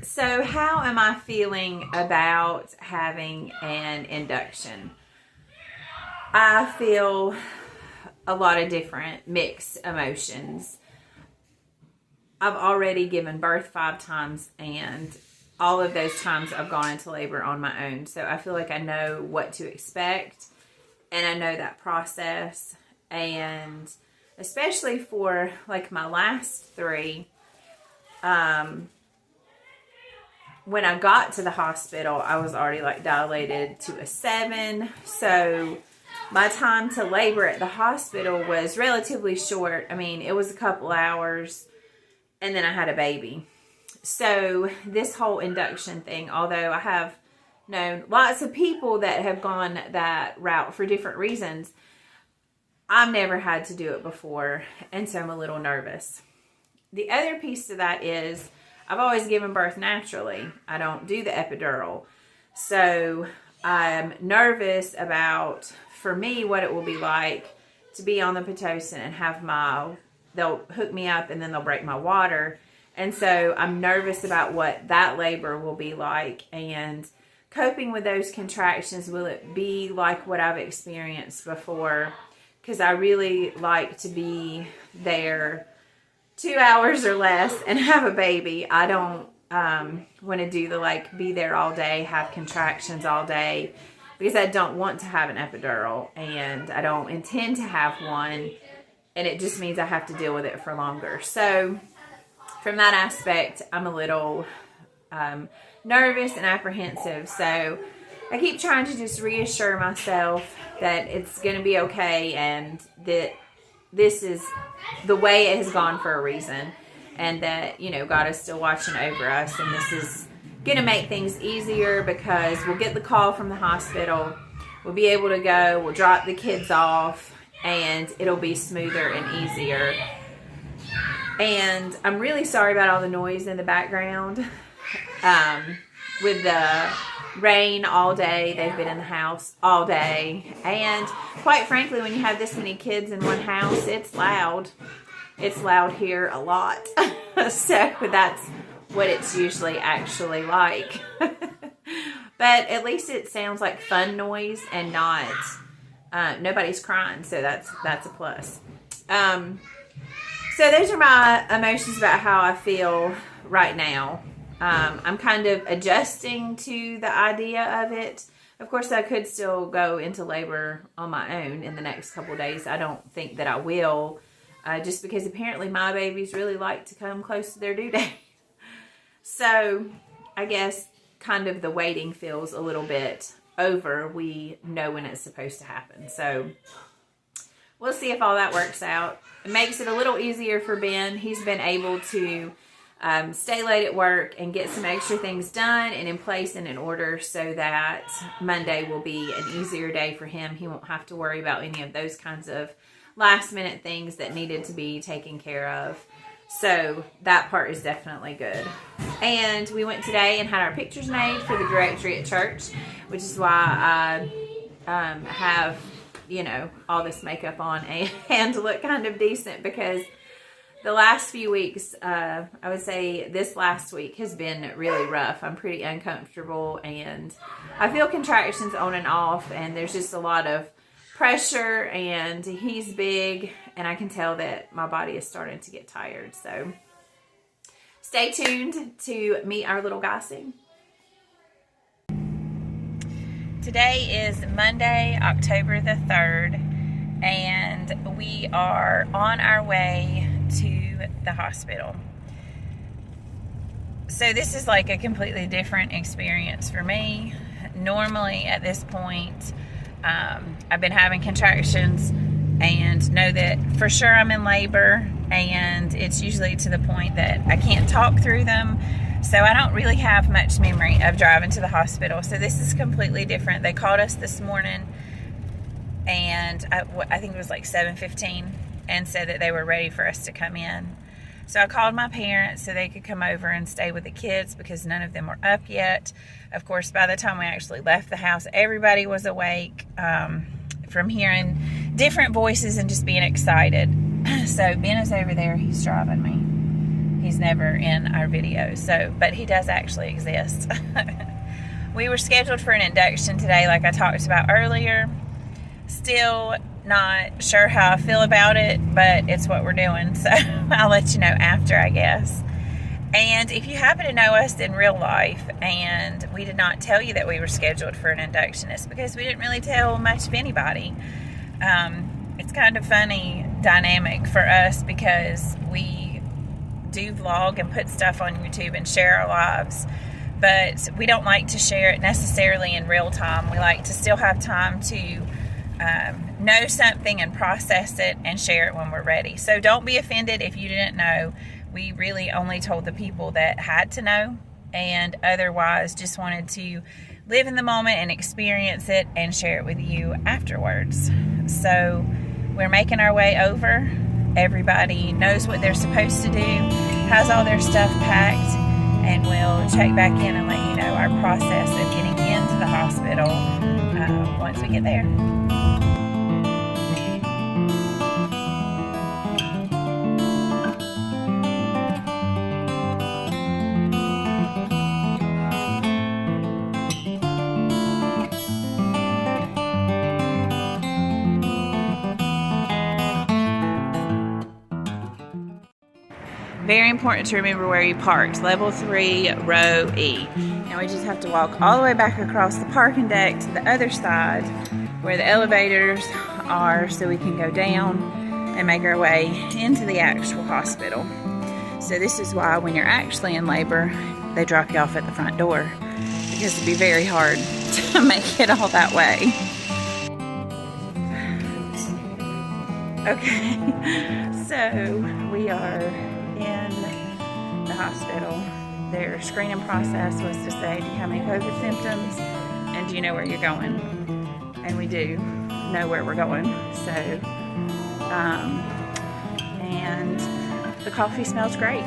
So how am I feeling about having an induction? I feel a lot of different mixed emotions. I've already given birth 5 times, and all of those times I've gone into labor on my own. So I feel like I know what to expect, and I know that process. And especially for like my last 3, when I got to the hospital, I was already like dilated to a 7. So my time to labor at the hospital was relatively short. I mean, it was a couple hours, and then I had a baby. So this whole induction thing, although I have known lots of people that have gone that route for different reasons, I've never had to do it before, and so I'm a little nervous. The other piece to that is I've always given birth naturally. I don't do the epidural. So I'm nervous about, for me, what it will be like to be on the Pitocin and they'll hook me up and then they'll break my water. And so I'm nervous about what that labor will be like, and coping with those contractions. Will it be like what I've experienced before? Because I really like to be there 2 hours or less and have a baby. I don't want to do the be there all day, have contractions all day, because I don't want to have an epidural, and I don't intend to have one, and it just means I have to deal with it for longer. So from that aspect, I'm a little nervous and apprehensive. So I keep trying to just reassure myself that it's going to be okay, and that this is the way it has gone for a reason, and that, God is still watching over us, and this is going to make things easier because we'll get the call from the hospital, we'll be able to go, we'll drop the kids off, and it'll be smoother and easier. And I'm really sorry about all the noise in the background. With the rain all day, they've been in the house all day, and quite frankly, when you have this many kids in one house, it's loud. It's loud here a lot. So that's what it's usually actually like. But at least it sounds like fun noise and not nobody's crying, so that's a plus. So those are my emotions about how I feel right now. I'm kind of adjusting to the idea of it. Of course, I could still go into labor on my own in the next couple of days. I don't think that I will, just because apparently my babies really like to come close to their due date. So I guess kind of the waiting feels a little bit over. We know when it's supposed to happen. So we'll see if all that works out. It makes it a little easier for Ben. He's been able to stay late at work and get some extra things done and in place and in order, so that Monday will be an easier day for him. He won't have to worry about any of those kinds of last minute things that needed to be taken care of. So that part is definitely good. And we went today and had our pictures made for the directory at church, which is why I have, all this makeup on and look kind of decent, because the last few weeks, I would say this last week has been really rough. I'm pretty uncomfortable, and I feel contractions on and off, and there's just a lot of pressure, and he's big, and I can tell that my body is starting to get tired. So stay tuned to meet our little guy soon. Today is Monday, October the 3rd, and we are on our way to the hospital. So this is like a completely different experience for me. Normally at this point, I've been having contractions and know that for sure I'm in labor, and it's usually to the point that I can't talk through them. So I don't really have much memory of driving to the hospital. So this is completely different. They called us this morning, and I think it was like 7:15, and said that they were ready for us to come in. So I called my parents so they could come over and stay with the kids, because none of them were up yet. Of course, by the time we actually left the house, everybody was awake from hearing different voices and just being excited. So Ben is over there. He's driving me. He's never in our videos, so, but he does actually exist. We were scheduled for an induction today, like I talked about earlier. Still not sure how I feel about it, but it's what we're doing, so I'll let you know after, I guess. And if you happen to know us in real life and we did not tell you that we were scheduled for an induction, it's because we didn't really tell much of anybody. It's kind of funny dynamic for us because we do vlog and put stuff on YouTube and share our lives, but we don't like to share it necessarily in real time. We like to still have time to know something and process it and share it when we're ready. So don't be offended if you didn't know. We really only told the people that had to know, and otherwise just wanted to live in the moment and experience it and share it with you afterwards. So we're making our way over. Everybody knows what they're supposed to do, has all their stuff packed, and we'll check back in and let you know our process of getting into the hospital once we get there. Very important to remember where you parked. Level 3, row E. Now we just have to walk all the way back across the parking deck to the other side where the elevators are, so we can go down and make our way into the actual hospital. So this is why when you're actually in labor, they drop you off at the front door, because it'd be very hard to make it all that way. Okay, so we are in the hospital. Their screening process was to say, do you have any COVID symptoms, and do you know where you're going? And we do know where we're going. So and the coffee smells great.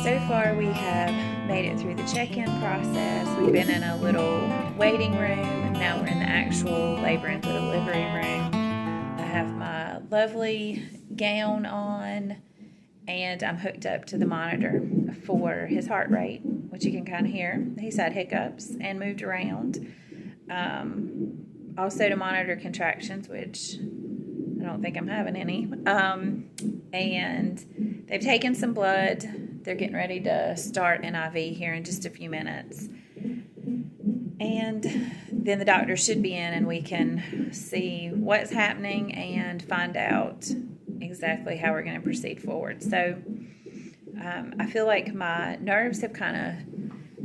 So far we have made it through the check-in process. We've been in a little waiting room, and now we're in the actual labor and delivery room. I have my lovely gown on, and I'm hooked up to the monitor for his heart rate, which you can kind of hear. He's had hiccups and moved around. Also to monitor contractions, which I don't think I'm having any. And they've taken some blood. They're getting ready to start an IV here in just a few minutes. And then the doctor should be in, and we can see what's happening and find out exactly how we're going to proceed forward. So I feel like my nerves have kind of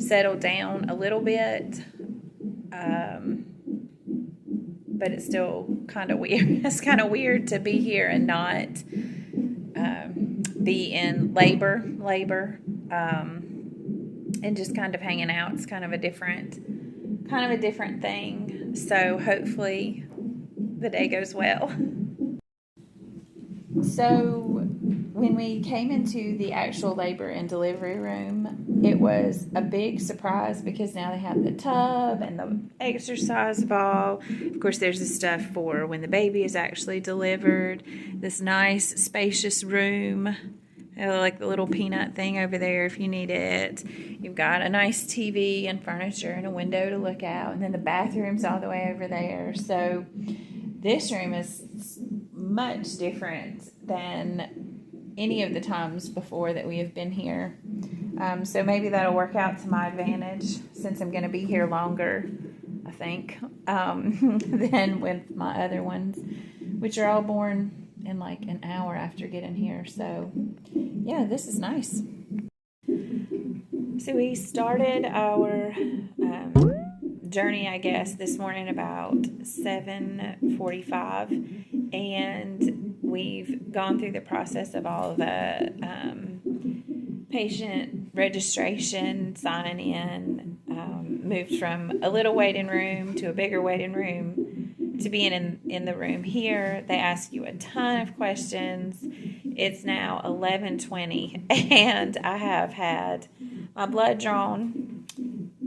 settled down a little bit, but it's still kind of weird. It's kind of weird to be here and not be in labor, and just kind of hanging out. It's kind of a different thing. So hopefully the day goes well. So when we came into the actual labor and delivery room, it was a big surprise because now they have the tub and the exercise ball. Of course, there's the stuff for when the baby is actually delivered. This nice, spacious room. Like the little peanut thing over there if you need it. You've got a nice TV and furniture and a window to look out. And then the bathroom's all the way over there. So this room is much different than any of the times before that we have been here. So maybe that'll work out to my advantage since I'm going to be here longer, I think, than with my other ones, which are all born in like an hour after getting here. So yeah, this is nice. So we started our journey, I guess, this morning about 7:45, and we've gone through the process of all the patient registration, signing in, moved from a little waiting room to a bigger waiting room to being in the room here. They ask you a ton of questions. It's now 11:20, and I have had my blood drawn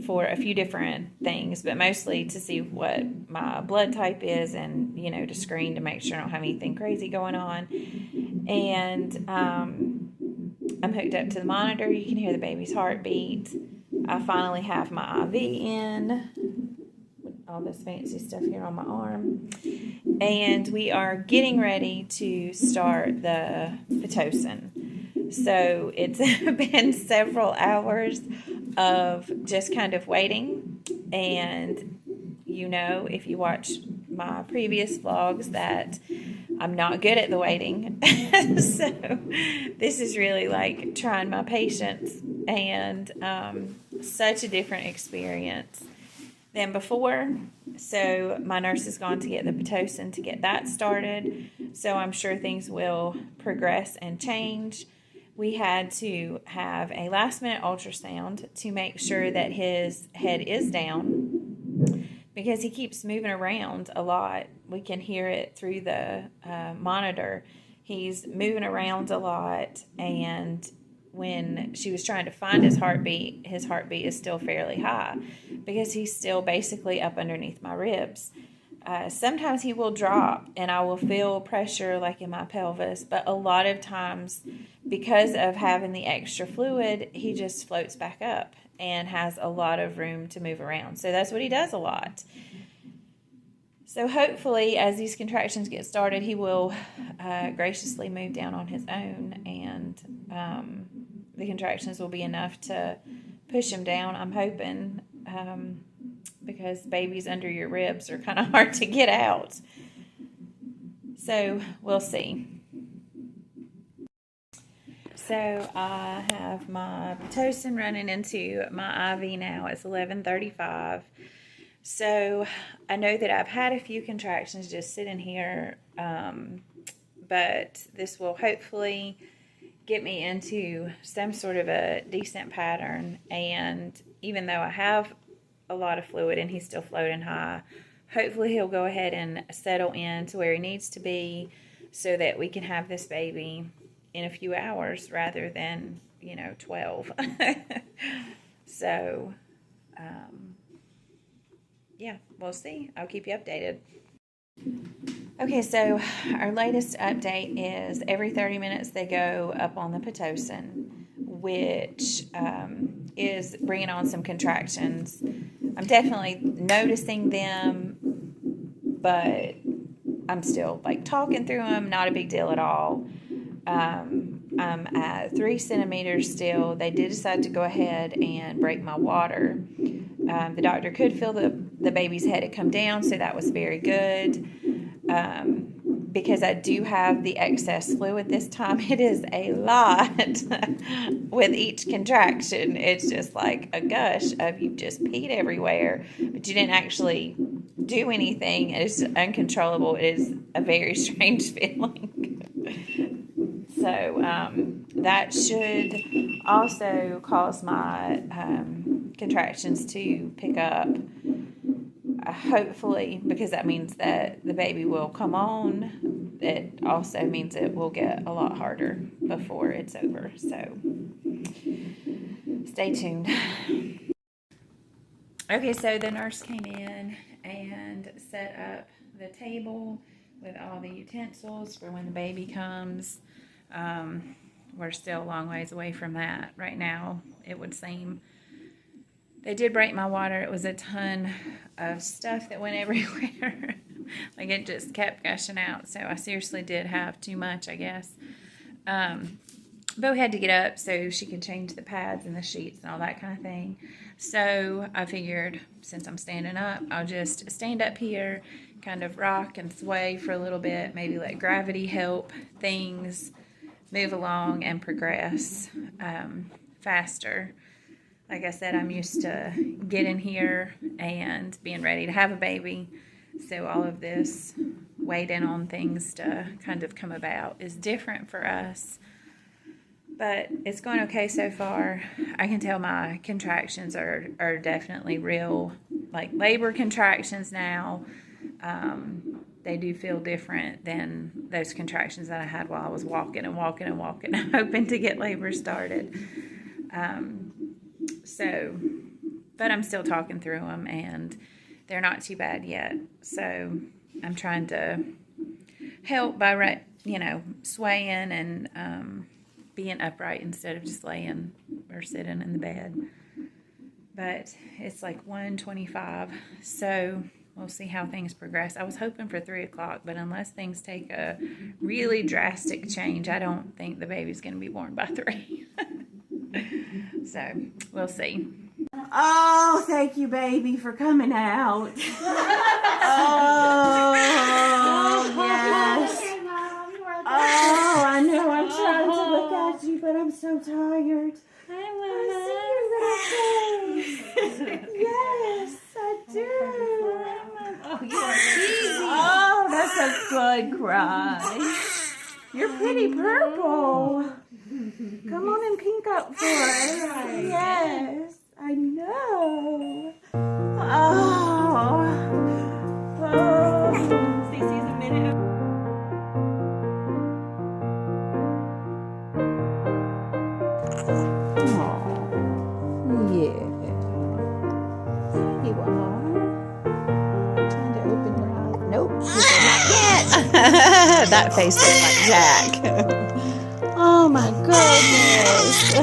for a few different things, but mostly to see what my blood type is and, to screen to make sure I don't have anything crazy going on. And I'm hooked up to the monitor. You can hear the baby's heartbeat. I finally have my IV in. All this fancy stuff here on my arm. And we are getting ready to start the Pitocin. So it's been several hours of just kind of waiting. And you know, if you watch my previous vlogs, that I'm not good at the waiting. So this is really like trying my patience, and such a different experience than before. So my nurse has gone to get the Pitocin to get that started. So I'm sure things will progress and change. We had to have a last minute ultrasound to make sure that his head is down, because he keeps moving around a lot. We can hear it through the monitor. He's moving around a lot, and when she was trying to find his heartbeat is still fairly high because he's still basically up underneath my ribs. Sometimes he will drop and I will feel pressure like in my pelvis, but a lot of times, because of having the extra fluid, he just floats back up and has a lot of room to move around. So that's what he does a lot. So hopefully, as these contractions get started, he will graciously move down on his own, and the contractions will be enough to push him down, I'm hoping, because babies under your ribs are kind of hard to get out. So we'll see. So I have my Pitocin running into my IV now. It's 11:35. So I know that I've had a few contractions just sitting here, but this will hopefully get me into some sort of a decent pattern. And even though I have a lot of fluid and he's still floating high, hopefully he'll go ahead and settle in to where he needs to be so that we can have this baby in a few hours rather than, 12. So, yeah, we'll see. I'll keep you updated. Okay, so our latest update is every 30 minutes they go up on the Pitocin, which is bringing on some contractions. I'm definitely noticing them, but I'm still talking through them. Not a big deal at all. I'm at 3 centimeters still. They did decide to go ahead and break my water. The doctor could feel the baby's head had come down, so that was very good. Because I do have the excess fluid this time. It is a lot with each contraction. It's just like a gush of you just peed everywhere, but you didn't actually do anything. It's uncontrollable. It is a very strange feeling. So that should also cause my contractions to pick up. Hopefully, because that means that the baby will come on. It also means it will get a lot harder before it's over. So stay tuned. Okay, so the nurse came in and set up the table with all the utensils for when the baby comes. We're still a long ways away from that right now, it would seem. They did break my water. It was a ton of stuff that went everywhere. It just kept gushing out. So I seriously did have too much, I guess. But we had to get up so she could change the pads and the sheets and all that kind of thing. So I figured, since I'm standing up, I'll just stand up here, kind of rock and sway for a little bit, maybe let gravity help things move along and progress faster. Like I said, I'm used to getting here and being ready to have a baby. So all of this waiting on things to kind of come about is different for us. But it's going okay so far. I can tell my contractions are definitely real, labor contractions now. They do feel different than those contractions that I had while I was walking, hoping to get labor started. But I'm still talking through them, and they're not too bad yet. So I'm trying to help by you know, swaying and being upright instead of just laying or sitting in the bed. But it's like 1:25, so we'll see how things progress. I was hoping for 3 o'clock, but unless things take a really drastic change, I don't think the baby's going to be born by 3. So we'll see. Oh, thank you, baby, for coming out. Oh, yes. Oh, I know I'm trying to look at you, but I'm so tired. I see your little face. Yes, I do. Oh, you are cheesy. Oh, that's a good cry. You're pretty purple. Come on and pink up for us. Yes, I know. Oh. Cece's a minute. Yeah. You are. Trying to open your eyes. Nope. Not yet. That face looks like Jack. Oh my goodness.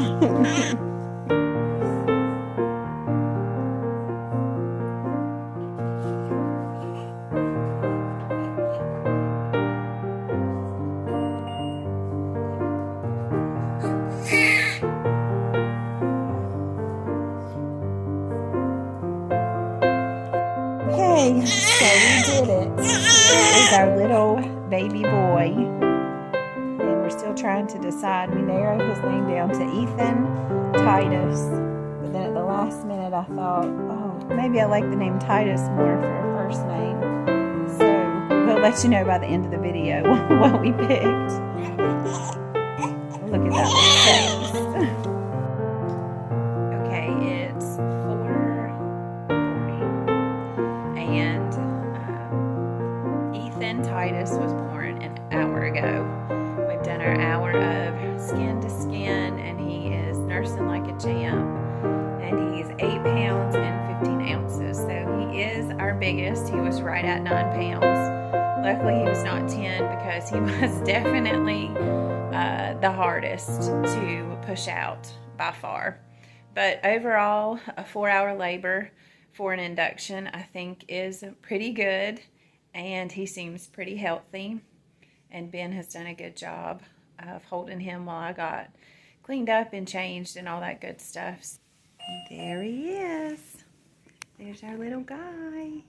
Okay, so we did it. Here's our little baby boy. And we're still trying to decide. We narrowed his name down to Ethan Titus. But then at the last minute I thought, oh, maybe I like the name Titus more for a first name. So we'll let you know by the end of the video what we picked. Look at that little face. Okay, it's 4:40. And Ethan Titus was born an hour ago. We've done our hour of skin to skin, and he is nursing like a champ. And he's 8 pounds and 15 ounces. So he is our biggest. He was right at 9 pounds. Luckily, he was not 10 because he was definitely the hardest to push out by far. But overall, a 4-hour labor for an induction, I think, is pretty good. And he seems pretty healthy. And Ben has done a good job of holding him while I got cleaned up and changed and all that good stuff. There he is. There's our little guy.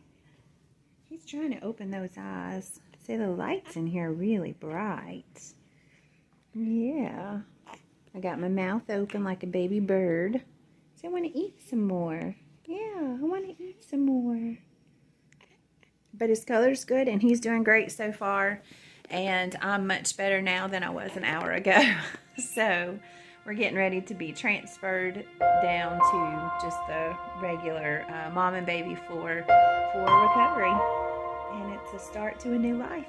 He's trying to open those eyes. See, the lights in here are really bright. Yeah. I got my mouth open like a baby bird. So I want to eat some more. Yeah, I want to eat some more. But his color's good, and he's doing great so far. And I'm much better now than I was an hour ago. So we're getting ready to be transferred down to just the regular mom and baby floor for recovery. And it's a start to a new life.